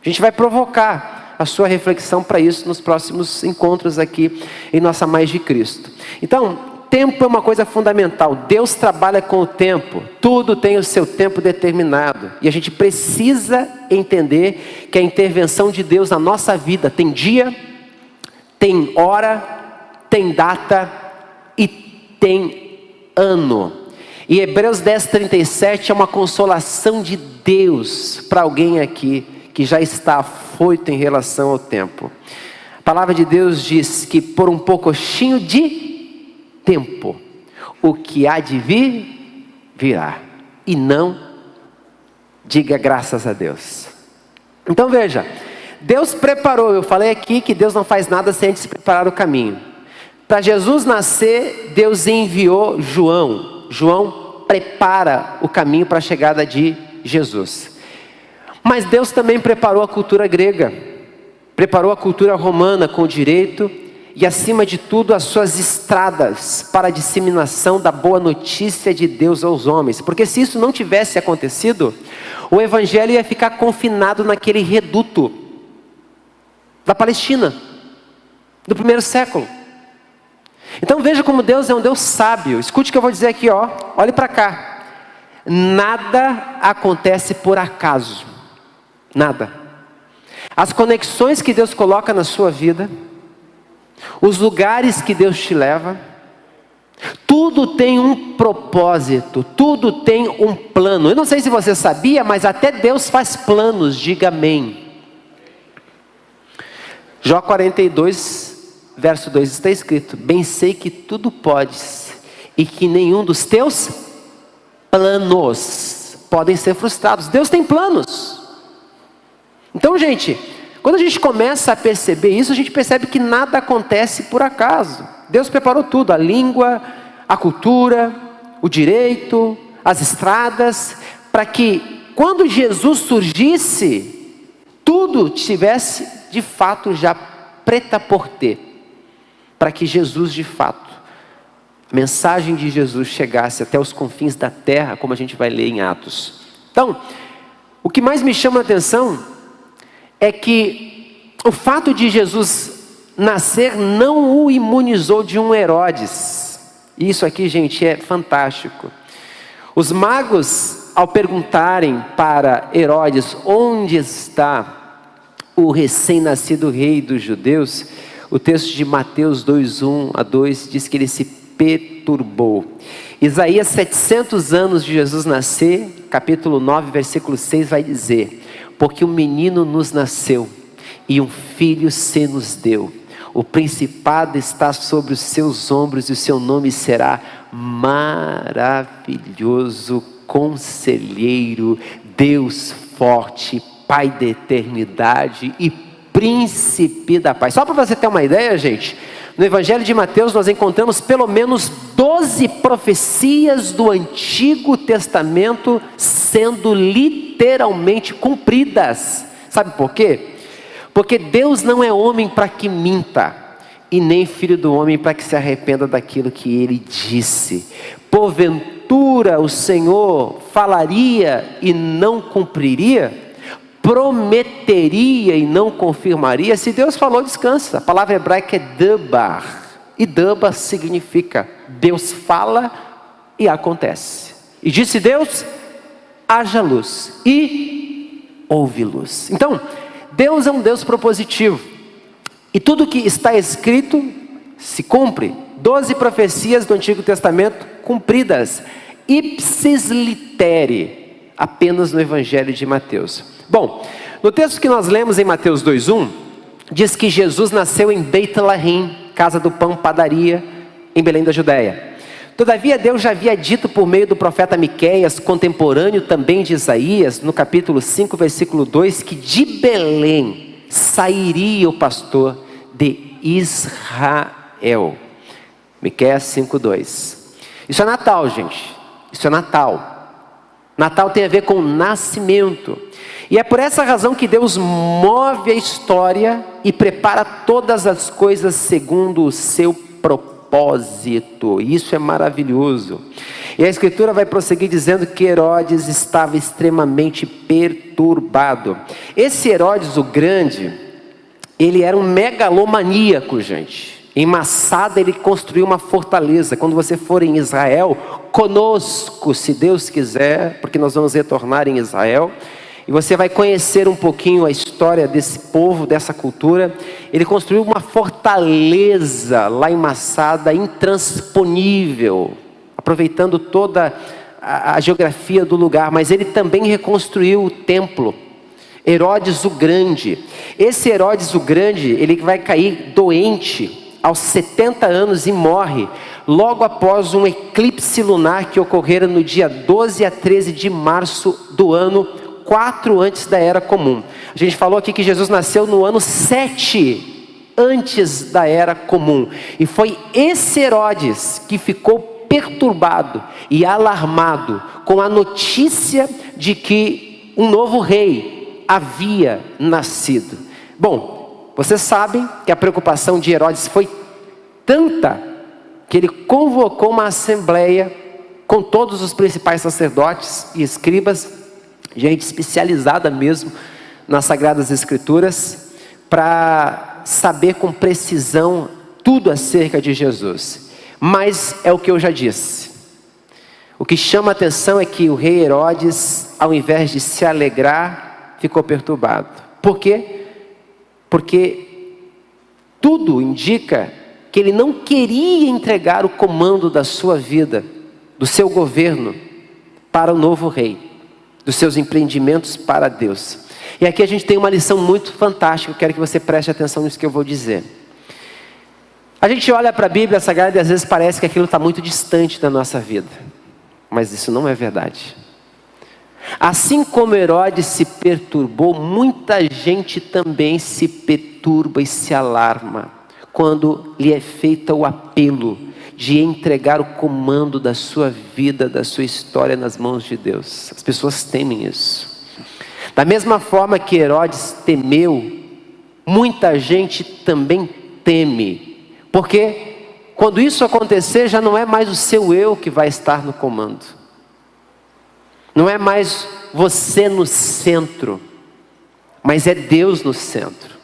A gente vai provocar a sua reflexão para isso nos próximos encontros aqui em Nossa Mais de Cristo. Então, tempo é uma coisa fundamental. Deus trabalha com o tempo. Tudo tem o seu tempo determinado. E a gente precisa entender que a intervenção de Deus na nossa vida tem dia, tem hora, tem data e tem ano. E Hebreus 10:37 é uma consolação de Deus para alguém aqui que já está afoito em relação ao tempo. A palavra de Deus diz que por um pouquinho de tempo, o que há de vir, virá. E não diga graças a Deus. Então veja, Deus preparou, eu falei aqui que Deus não faz nada sem antes preparar o caminho. Para Jesus nascer, Deus enviou João. João prepara o caminho para a chegada de Jesus. Mas Deus também preparou a cultura grega, preparou a cultura romana com o direito e, acima de tudo, as suas estradas para a disseminação da boa notícia de Deus aos homens. Porque se isso não tivesse acontecido, o evangelho ia ficar confinado naquele reduto da Palestina, do primeiro século. Então veja como Deus é um Deus sábio. Escute o que eu vou dizer aqui, ó. Olhe para cá. Nada acontece por acaso. Nada. As conexões que Deus coloca na sua vida, os lugares que Deus te leva, tudo tem um propósito, tudo tem um plano. Eu não sei se você sabia, mas até Deus faz planos, diga amém. Jó 42, verso 2 está escrito: bem sei que tudo podes e que nenhum dos teus planos podem ser frustrados. Deus tem planos. Então, gente, quando a gente começa a perceber isso, a gente percebe que nada acontece por acaso. Deus preparou tudo, a língua, a cultura, o direito, as estradas, para que quando Jesus surgisse, tudo estivesse de fato já prêt-à-porter, para que Jesus de fato, a mensagem de Jesus chegasse até os confins da terra, como a gente vai ler em Atos. Então, o que mais me chama a atenção é que o fato de Jesus nascer não o imunizou de um Herodes. Isso aqui, gente, é fantástico. Os magos, ao perguntarem para Herodes onde está o recém-nascido rei dos judeus, o texto de Mateus 2:1-2 diz que ele se perturbou. Isaías 700 anos de Jesus nascer, capítulo 9, versículo 6 vai dizer: porque um menino nos nasceu e um filho se nos deu. O principado está sobre os seus ombros e o seu nome será Maravilhoso, Conselheiro, Deus Forte, Pai da Eternidade e Príncipe da Paz. Só para você ter uma ideia, gente, no Evangelho de Mateus nós encontramos pelo menos 12 profecias do Antigo Testamento sendo literalmente cumpridas. Sabe por quê? Porque Deus não é homem para que minta, e nem filho do homem para que se arrependa daquilo que ele disse. Porventura porventura o Senhor falaria e não cumpriria? Prometeria e não confirmaria? Se Deus falou, descansa. A palavra hebraica é dabar. E dabar significa Deus fala e acontece. E disse Deus, haja luz. E houve luz. Então, Deus é um Deus propositivo. E tudo que está escrito se cumpre. 12 profecias do Antigo Testamento cumpridas. Ipsis litere. Apenas no Evangelho de Mateus. Bom, no texto que nós lemos em Mateus 2:1, diz que Jesus nasceu em Beit Lahim, casa do pão, padaria, em Belém da Judéia. Todavia Deus já havia dito por meio do profeta Miqueias, contemporâneo também de Isaías, no capítulo 5, versículo 2, que de Belém sairia o pastor de Israel. Miqueias 5:2. Isso é Natal, gente. Isso é Natal. Natal tem a ver com nascimento. E é por essa razão que Deus move a história e prepara todas as coisas segundo o seu propósito. Isso é maravilhoso. E a Escritura vai prosseguir dizendo que Herodes estava extremamente perturbado. Esse Herodes o Grande, ele era um megalomaníaco, gente. Em Massada ele construiu uma fortaleza. Quando você for em Israel, conosco, se Deus quiser, porque nós vamos retornar em Israel, e você vai conhecer um pouquinho a história desse povo, dessa cultura. Ele construiu uma fortaleza lá em Massada, intransponível, aproveitando toda a geografia do lugar. Mas ele também reconstruiu o templo. Herodes o Grande. Esse Herodes o Grande, ele vai cair doente aos 70 anos e morre logo após um eclipse lunar que ocorrera no dia 12 a 13 de março do ano 4 antes da Era Comum. A gente falou aqui que Jesus nasceu no ano 7 antes da Era Comum. E foi esse Herodes que ficou perturbado e alarmado com a notícia de que um novo rei havia nascido. Bom, vocês sabem que a preocupação de Herodes foi tanta que ele convocou uma assembleia com todos os principais sacerdotes e escribas, gente especializada mesmo nas Sagradas Escrituras, para saber com precisão tudo acerca de Jesus. Mas é o que eu já disse. O que chama a atenção é que o rei Herodes, ao invés de se alegrar, ficou perturbado. Por quê? Porque tudo indica que ele não queria entregar o comando da sua vida, do seu governo, para o novo rei, dos seus empreendimentos para Deus. E aqui a gente tem uma lição muito fantástica. Eu quero que você preste atenção nisso que eu vou dizer. A gente olha para a Bíblia Sagrada e às vezes parece que aquilo está muito distante da nossa vida. Mas isso não é verdade. Assim como Herodes se perturbou, muita gente também se perturba e se alarma quando lhe é feito o apelo de entregar o comando da sua vida, da sua história nas mãos de Deus. As pessoas temem isso. Da mesma forma que Herodes temeu, muita gente também teme. Porque quando isso acontecer, já não é mais o seu eu que vai estar no comando. Não é mais você no centro, mas é Deus no centro.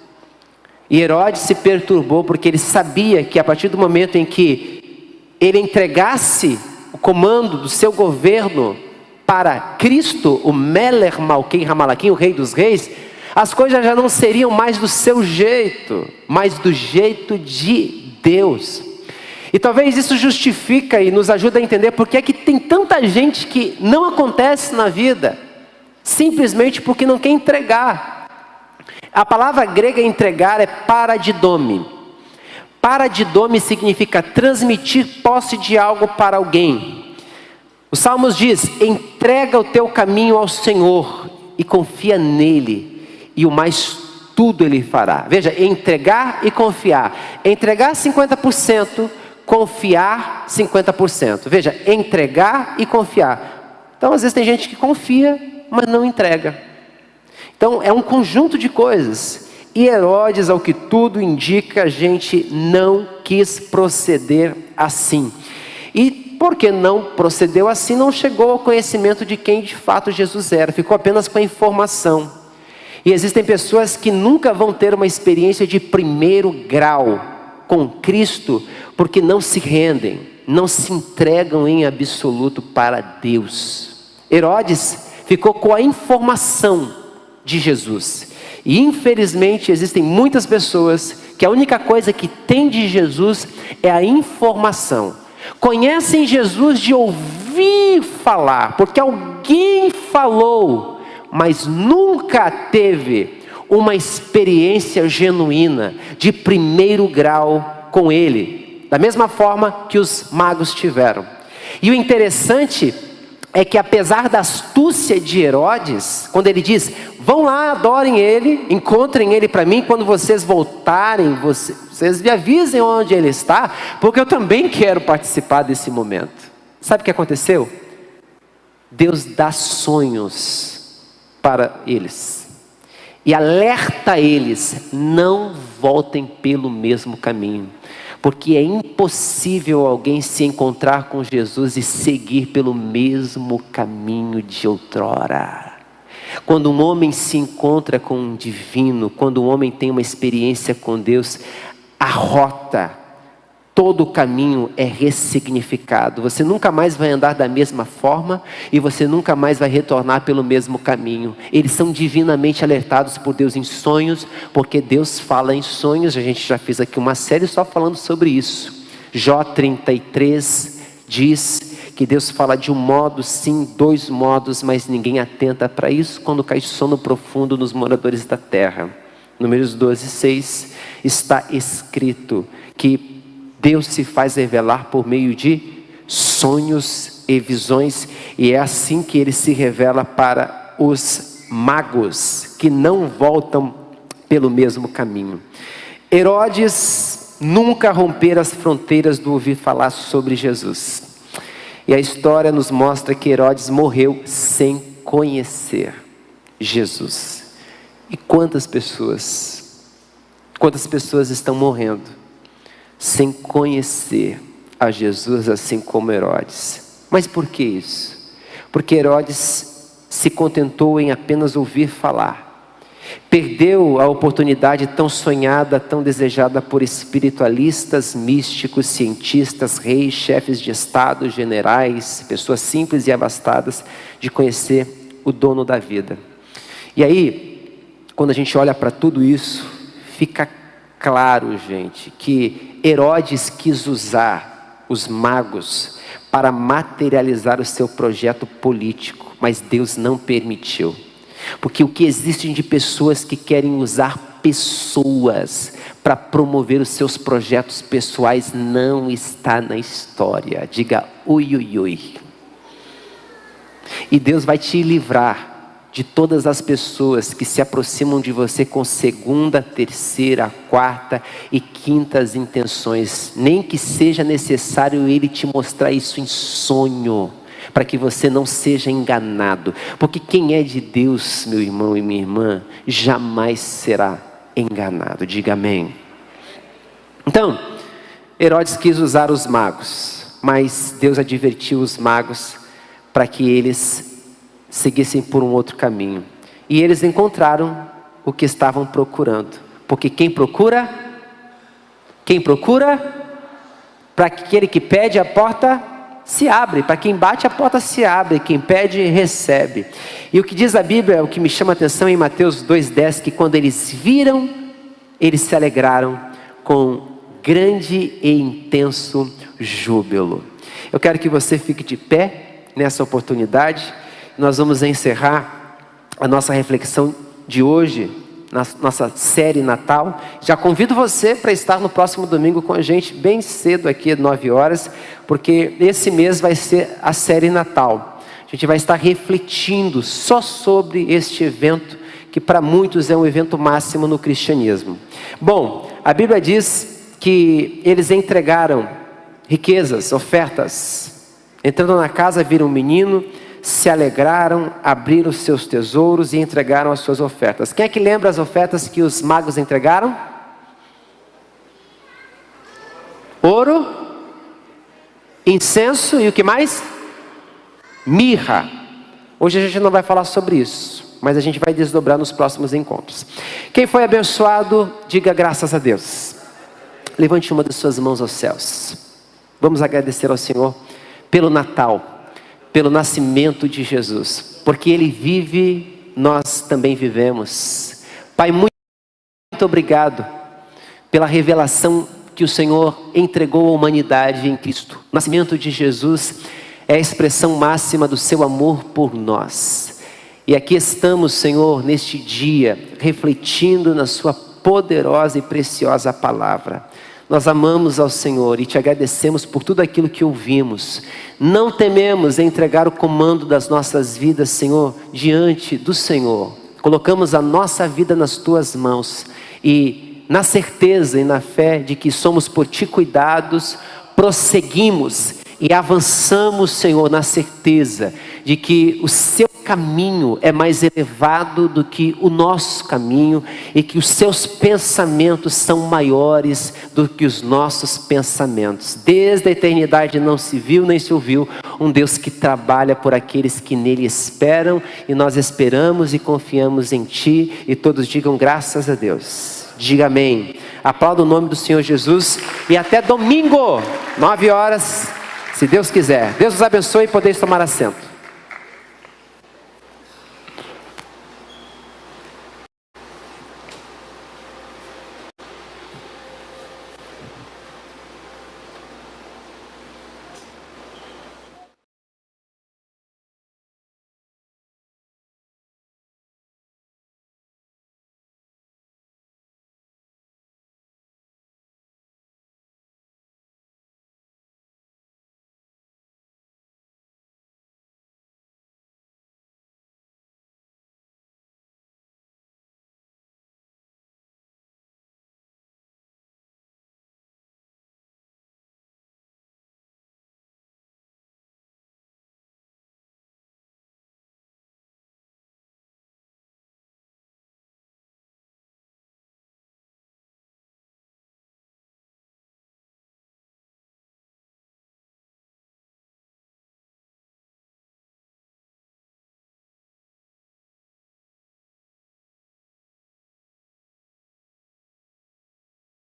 E Herodes se perturbou porque ele sabia que a partir do momento em que ele entregasse o comando do seu governo para Cristo, o Meler Malquim Ramalaquim, o rei dos reis, as coisas já não seriam mais do seu jeito, mas do jeito de Deus. E talvez isso justifica e nos ajuda a entender por que é que tem tanta gente que não acontece na vida, simplesmente porque não quer entregar. A palavra grega entregar é paradidome. Paradidome significa transmitir posse de algo para alguém. Os Salmos diz: entrega o teu caminho ao Senhor e confia nele, e o mais tudo ele fará. Veja, entregar e confiar. Entregar 50%, confiar 50%. Veja, entregar e confiar. Então às vezes tem gente que confia, mas não entrega. Então é um conjunto de coisas. E Herodes, ao que tudo indica, a gente não quis proceder assim. E porque não procedeu assim, não chegou ao conhecimento de quem de fato Jesus era, ficou apenas com a informação. E existem pessoas que nunca vão ter uma experiência de primeiro grau com Cristo, porque não se rendem, não se entregam em absoluto para Deus. Herodes ficou com a informação de Jesus. E infelizmente existem muitas pessoas que a única coisa que tem de Jesus é a informação. Conhecem Jesus de ouvir falar, porque alguém falou, mas nunca teve uma experiência genuína de primeiro grau com Ele, da mesma forma que os magos tiveram. E o interessante é que apesar da astúcia de Herodes, quando ele diz, vão lá, adorem Ele, encontrem Ele para mim, quando vocês voltarem, vocês me avisem onde Ele está, porque eu também quero participar desse momento. Sabe o que aconteceu? Deus dá sonhos para eles, e alerta eles, não voltem pelo mesmo caminho. Porque é impossível alguém se encontrar com Jesus e seguir pelo mesmo caminho de outrora. Quando um homem se encontra com um divino, quando um homem tem uma experiência com Deus, a rota, todo o caminho é ressignificado. Você nunca mais vai andar da mesma forma e você nunca mais vai retornar pelo mesmo caminho. Eles são divinamente alertados por Deus em sonhos, porque Deus fala em sonhos. A gente já fez aqui uma série só falando sobre isso. Jó 33 diz que Deus fala de um modo, sim, dois modos, mas ninguém atenta para isso quando cai sono profundo nos moradores da terra. Números 12:6 está escrito que Deus se faz revelar por meio de sonhos e visões, e é assim que Ele se revela para os magos, que não voltam pelo mesmo caminho. Herodes nunca rompera as fronteiras do ouvir falar sobre Jesus. E a história nos mostra que Herodes morreu sem conhecer Jesus. E quantas pessoas estão morrendo sem conhecer a Jesus, assim como Herodes. Mas por que isso? Porque Herodes se contentou em apenas ouvir falar. Perdeu a oportunidade tão sonhada, tão desejada por espiritualistas, místicos, cientistas, reis, chefes de estado, generais, pessoas simples e abastadas, de conhecer o dono da vida. E aí, quando a gente olha para tudo isso, fica claro, gente, que Herodes quis usar os magos para materializar o seu projeto político, mas Deus não permitiu. Porque o que existe de pessoas que querem usar pessoas para promover os seus projetos pessoais não está na história. Diga ui, ui, ui. E Deus vai te livrar de todas as pessoas que se aproximam de você com segunda, terceira, quarta e quintas intenções. Nem que seja necessário Ele te mostrar isso em sonho, para que você não seja enganado. Porque quem é de Deus, meu irmão e minha irmã, jamais será enganado. Diga amém. Então, Herodes quis usar os magos, mas Deus advertiu os magos para que eles seguissem por um outro caminho. E eles encontraram o que estavam procurando. Porque quem procura, para aquele que pede, a porta se abre. Para quem bate, a porta se abre. Quem pede, recebe. E o que diz a Bíblia, o que me chama a atenção em Mateus 2:10, que quando eles viram, eles se alegraram com grande e intenso júbilo. Eu quero que você fique de pé nessa oportunidade. Nós vamos encerrar a nossa reflexão de hoje, na nossa série Natal. Já convido você para estar no próximo domingo com a gente, bem cedo aqui, 9 horas, porque esse mês vai ser a série Natal. A gente vai estar refletindo só sobre este evento, que para muitos é um evento máximo no cristianismo. Bom, a Bíblia diz que eles entregaram riquezas, ofertas. Entrando na casa, viram um menino, se alegraram, abriram os seus tesouros e entregaram as suas ofertas. Quem é que lembra as ofertas que os magos entregaram? Ouro, incenso e o que mais? Mirra. Hoje a gente não vai falar sobre isso, mas a gente vai desdobrar nos próximos encontros. Quem foi abençoado, diga graças a Deus. Levante uma das suas mãos aos céus. Vamos agradecer ao Senhor pelo Natal, pelo nascimento de Jesus, porque Ele vive, nós também vivemos. Pai, muito obrigado pela revelação que o Senhor entregou à humanidade em Cristo. O nascimento de Jesus é a expressão máxima do seu amor por nós. E aqui estamos, Senhor, neste dia, refletindo na sua poderosa e preciosa palavra. Nós amamos ao Senhor e te agradecemos por tudo aquilo que ouvimos. Não tememos entregar o comando das nossas vidas, Senhor, diante do Senhor. Colocamos a nossa vida nas tuas mãos e na certeza e na fé de que somos por ti cuidados, prosseguimos e avançamos, Senhor, na certeza de que o seu caminho é mais elevado do que o nosso caminho e que os seus pensamentos são maiores do que os nossos pensamentos. Desde a eternidade não se viu nem se ouviu um Deus que trabalha por aqueles que nele esperam, e nós esperamos e confiamos em ti, e todos digam graças a Deus. Diga amém. Aplauda o nome do Senhor Jesus e até domingo, 9 horas, se Deus quiser. Deus os abençoe e podeis tomar assento.